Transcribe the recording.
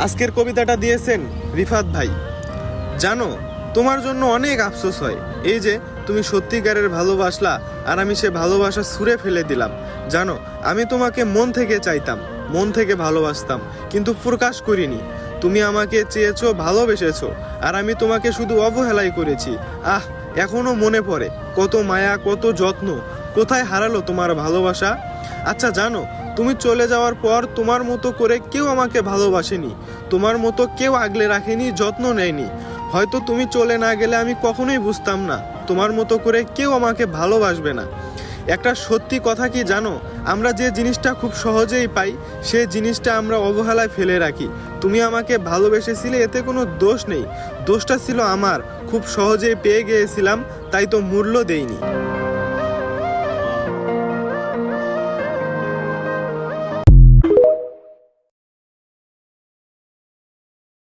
আজকের কবিতাটা দিয়েছেন রিফাত ভাই। জানো, তোমার জন্য অনেক আফসোস হয়। এই যে তুমি সত্যিকারের ভালোবাসলা আর আমি সে ভালোবাসা ছুঁড়ে ফেলে দিলাম। জানো, আমি তোমাকে মন থেকে চাইতাম, মন থেকে ভালোবাসতাম, কিন্তু প্রকাশ করিনি। তুমি আমাকে চেয়েছো, ভালোবেসেছো, আর আমি তোমাকে শুধু অবহেলাই করেছি। আহ, এখনো মনে পড়ে কত মায়া, কত যত্ন। কোথায় হারালো তোমার ভালোবাসা? আচ্ছা জানো, তুমি চলে যাওয়ার পর তোমার মতো করে কেউ আমাকে ভালোবাসেনি, তোমার মতো কেউ আগলে রাখেনি, যত্ন নেয়নি। হয়তো তুমি চলে না গেলে আমি কখনোই বুঝতাম না তোমার মতো করে কেউ আমাকে ভালোবাসবে না। একটা সত্যি কথা কি জানো, আমরা যে জিনিসটা খুব সহজেই পাই সেই জিনিসটা আমরা অবহেলায় ফেলে রাখি। তুমি আমাকে ভালোবেসেছিলে, এতে কোনো দোষ নেই, দোষটা ছিল আমার। খুব সহজেই পেয়ে গিয়েছিলাম, তাই তো মূল্য দেইনি।